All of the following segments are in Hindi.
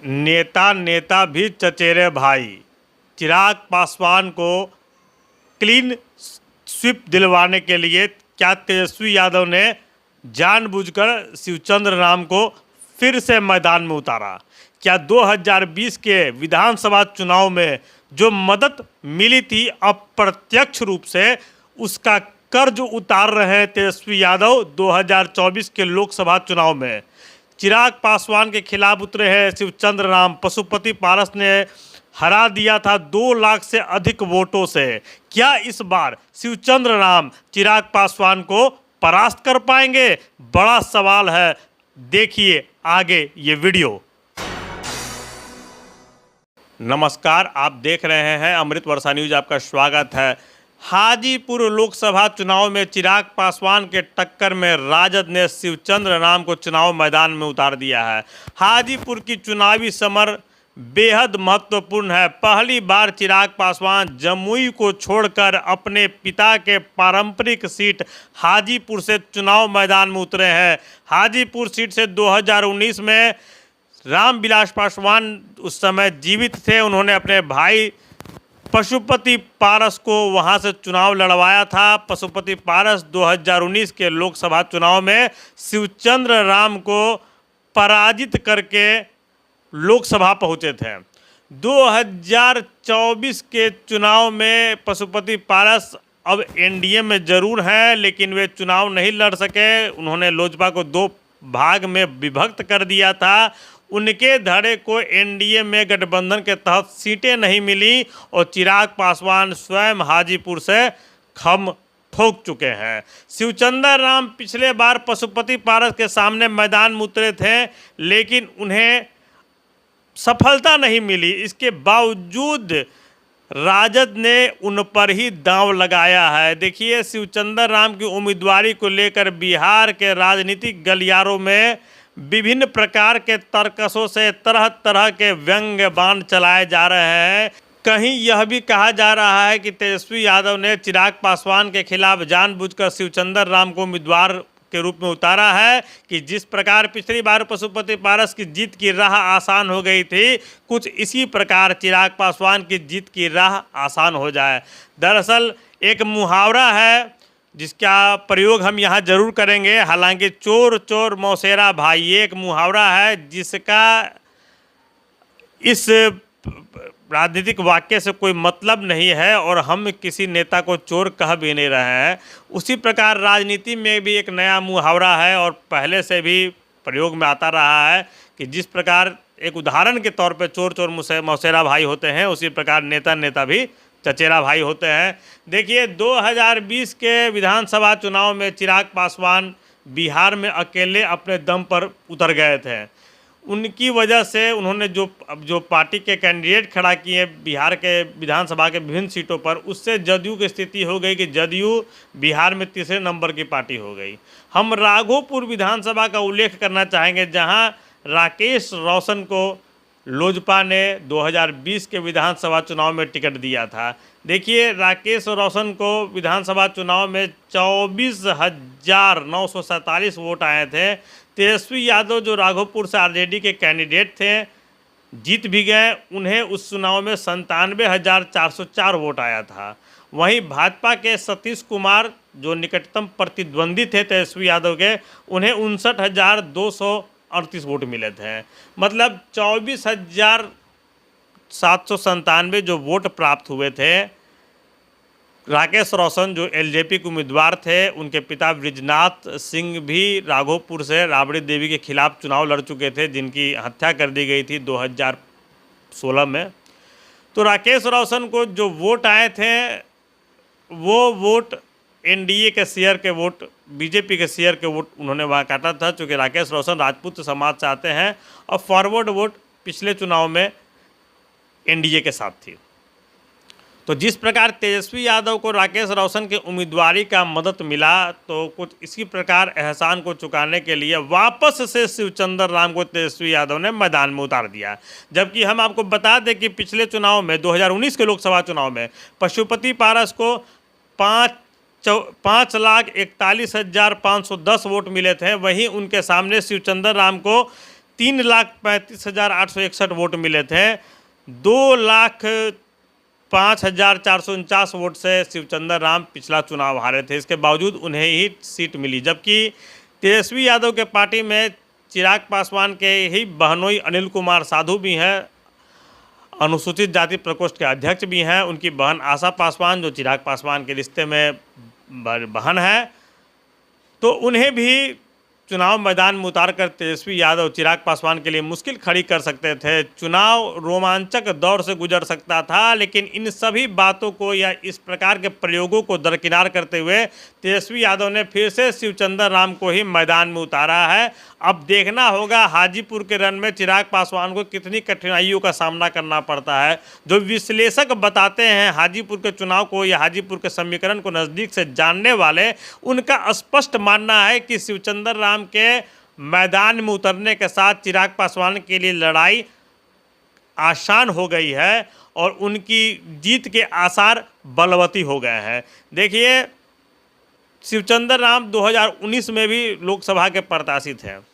नेता नेता भी चचेरे भाई। चिराग पासवान को क्लीन स्वीप दिलवाने के लिए क्या तेजस्वी यादव ने जानबूझकर शिवचंद्र राम को फिर से मैदान में उतारा? क्या 2020 के विधानसभा चुनाव में जो मदद मिली थी अप्रत्यक्ष रूप से, उसका कर्ज उतार रहे हैं तेजस्वी यादव 2024 के लोकसभा चुनाव में? चिराग पासवान के खिलाफ उतरे हैं शिवचंद्र राम। पशुपति पारस ने हरा दिया था 2 लाख से अधिक वोटों से। क्या इस बार शिवचंद्र राम चिराग पासवान को परास्त कर पाएंगे? बड़ा सवाल है। देखिए आगे ये वीडियो। नमस्कार, आप देख रहे हैं अमृत वर्षा न्यूज। आपका स्वागत है। हाजीपुर लोकसभा चुनाव में चिराग पासवान के टक्कर में राजद ने शिवचंद्र राम को चुनाव मैदान में उतार दिया है। हाजीपुर की चुनावी समर बेहद महत्वपूर्ण है। पहली बार चिराग पासवान जमुई को छोड़कर अपने पिता के पारंपरिक सीट हाजीपुर से चुनाव मैदान में उतरे हैं। हाजीपुर सीट से 2019 में रामविलास पासवान उस समय जीवित थे। उन्होंने अपने भाई पशुपति पारस को वहां से चुनाव लड़वाया था। पशुपति पारस 2019 के लोकसभा चुनाव में शिवचंद्र राम को पराजित करके लोकसभा पहुंचे थे। 2024 के चुनाव में पशुपति पारस अब एनडीए में जरूर हैं, लेकिन वे चुनाव नहीं लड़ सके। उन्होंने लोजपा को 2 भाग में विभक्त कर दिया था। उनके धड़े को एनडीए में गठबंधन के तहत सीटें नहीं मिली और चिराग पासवान स्वयं हाजीपुर से खम ठोक चुके हैं। शिवचंद्र राम पिछले बार पशुपति पारस के सामने मैदान में उतरे थे, लेकिन उन्हें सफलता नहीं मिली। इसके बावजूद राजद ने उन पर ही दांव लगाया है। देखिए, शिवचंद्र राम की उम्मीदवारी को लेकर बिहार के राजनीतिक गलियारों में विभिन्न प्रकार के तर्कसों से तरह तरह के व्यंग्य बाण चलाए जा रहे हैं। कहीं यह भी कहा जा रहा है कि तेजस्वी यादव ने चिराग पासवान के खिलाफ जानबूझकर शिवचंद्र राम को उम्मीदवार के रूप में उतारा है कि जिस प्रकार पिछली बार पशुपति पारस की जीत की राह आसान हो गई थी, कुछ इसी प्रकार चिराग पासवान की जीत की राह आसान हो जाए। दरअसल एक मुहावरा है जिसका प्रयोग हम यहाँ जरूर करेंगे। हालांकि चोर चोर मौसेरा भाई, ये एक मुहावरा है जिसका इस राजनीतिक वाक्य से कोई मतलब नहीं है और हम किसी नेता को चोर कह भी नहीं रहे हैं। उसी प्रकार राजनीति में भी एक नया मुहावरा है और पहले से भी प्रयोग में आता रहा है कि जिस प्रकार एक उदाहरण के तौर पे चोर चोर मौसेरा भाई होते हैं, उसी प्रकार नेता नेता भी चचेरा भाई होते हैं। देखिए, 2020 के विधानसभा चुनाव में चिराग पासवान बिहार में अकेले अपने दम पर उतर गए थे। उनकी वजह से उन्होंने जो पार्टी के कैंडिडेट खड़ा किए बिहार के विधानसभा के विभिन्न सीटों पर, उससे जदयू की स्थिति हो गई कि जदयू बिहार में तीसरे नंबर की पार्टी हो गई। हम राघोपुर विधानसभा का उल्लेख करना चाहेंगे, जहां राकेश रोशन को लोजपा ने 2020 के विधानसभा चुनाव में टिकट दिया था। देखिए, राकेश रोशन को विधानसभा चुनाव में 24,947 वोट आए थे। तेजस्वी यादव जो राघोपुर से आरजेडी के कैंडिडेट थे, जीत भी गए। उन्हें उस चुनाव में 97,404 वोट आया था। वहीं भाजपा के सतीश कुमार जो निकटतम प्रतिद्वंदी थे तेजस्वी यादव के, उन्हें 59,238 वोट मिले थे। मतलब 24,797 जो वोट प्राप्त हुए थे। राकेश रोशन जो एलजेपी के उम्मीदवार थे, उनके पिता ब्रिजनाथ सिंह भी राघोपुर से राबड़ी देवी के खिलाफ चुनाव लड़ चुके थे, जिनकी हत्या कर दी गई थी 2016 में। तो राकेश रोशन को जो वोट आए थे, वो वोट एनडीए के शेयर के वोट, बीजेपी के शेयर के वोट उन्होंने वहाँ काटा था। चूँकि राकेश रोशन राजपूत समाज से आते हैं और फॉरवर्ड वोट पिछले चुनाव में एनडीए के साथ थी। तो जिस प्रकार तेजस्वी यादव को राकेश रोशन के उम्मीदवारी का मदद मिला, तो कुछ इसी प्रकार एहसान को चुकाने के लिए वापस से शिवचंद्र राम को तेजस्वी यादव ने मैदान में उतार दिया। जबकि हम आपको बता दें कि पिछले चुनाव में 2019 के लोकसभा चुनाव में पशुपति पारस को 5,41,510 वोट मिले थे। वहीं उनके सामने शिवचंद्र राम को 3,35,861 वोट मिले थे। 2,05,449 वोट से शिवचंद्र राम पिछला चुनाव हारे थे। इसके बावजूद उन्हें ही सीट मिली, जबकि तेजस्वी यादव के पार्टी में चिराग पासवान के ही बहनोई अनिल कुमार साधु भी हैं, अनुसूचित जाति प्रकोष्ठ के अध्यक्ष भी हैं। उनकी बहन आशा पासवान, जो चिराग पासवान के रिश्ते में बहन है, तो उन्हें भी चुनाव मैदान में उतारकर तेजस्वी यादव चिराग पासवान के लिए मुश्किल खड़ी कर सकते थे। चुनाव रोमांचक दौर से गुजर सकता था, लेकिन इन सभी बातों को या इस प्रकार के प्रयोगों को दरकिनार करते हुए तेजस्वी यादव ने फिर से शिवचंद्र राम को ही मैदान में उतारा है। अब देखना होगा हाजीपुर के रण में चिराग पासवान को कितनी कठिनाइयों का सामना करना पड़ता है। जो विश्लेषक बताते हैं हाजीपुर के चुनाव को या हाजीपुर के समीकरण को नज़दीक से जानने वाले, उनका स्पष्ट मानना है कि शिवचंद्र राम के मैदान में उतरने के साथ चिराग पासवान के लिए लड़ाई आसान हो गई है और उनकी जीत के आसार बलवती हो गए हैं। देखिए, शिवचंद्र राम 2019 में भी लोकसभा के प्रत्याशी थे।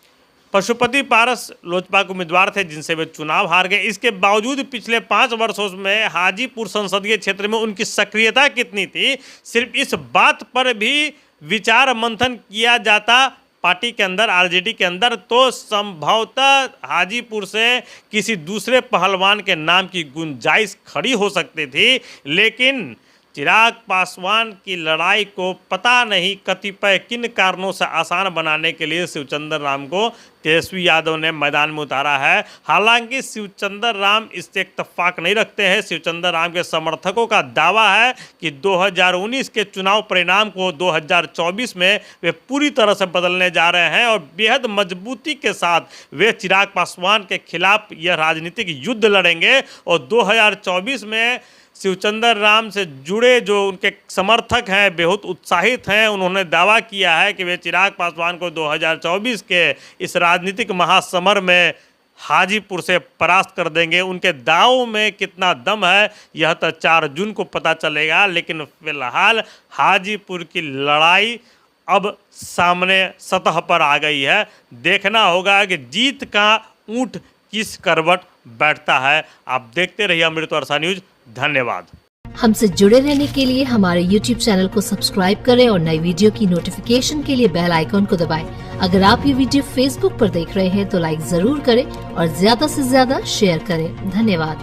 पशुपति पारस लोजपा के उम्मीदवार थे, जिनसे वे चुनाव हार गए। इसके बावजूद पिछले 5 वर्षों में हाजीपुर संसदीय क्षेत्र में उनकी सक्रियता कितनी थी, सिर्फ इस बात पर भी विचार मंथन किया जाता पार्टी के अंदर, आरजेडी के अंदर, तो संभवतः हाजीपुर से किसी दूसरे पहलवान के नाम की गुंजाइश खड़ी हो सकती थी। लेकिन चिराग पासवान की लड़ाई को पता नहीं कतिपय किन कारणों से आसान बनाने के लिए शिवचंद्र राम को तेजस्वी यादव ने मैदान में उतारा है। हालांकि शिवचंद्र राम इससे इत्तेफाक नहीं रखते हैं। शिवचंद्र राम के समर्थकों का दावा है कि 2019 के चुनाव परिणाम को 2024 में वे पूरी तरह से बदलने जा रहे हैं और बेहद मजबूती के साथ वे चिराग पासवान के खिलाफ यह राजनीतिक युद्ध लड़ेंगे और 2024 में शिवचंद्र राम से जुड़े जो उनके समर्थक हैं बेहद उत्साहित हैं। उन्होंने दावा किया है कि वे चिराग पासवान को 2024 के इस राजनीतिक महासमर में हाजीपुर से परास्त कर देंगे। उनके दावों में कितना दम है यह तो 4 जून को पता चलेगा, लेकिन फिलहाल हाजीपुर की लड़ाई अब सामने सतह पर आ गई है। देखना होगा कि जीत का ऊंट किस करवट बैठता है। आप देखते रहिए अमृत वर्षा न्यूज। धन्यवाद। हमसे जुड़े रहने के लिए हमारे YouTube चैनल को सब्सक्राइब करें और नई वीडियो की नोटिफिकेशन के लिए बेल आइकॉन को दबाएं। अगर आप ये वीडियो Facebook पर देख रहे हैं तो लाइक जरूर करें और ज्यादा से ज्यादा शेयर करें। धन्यवाद।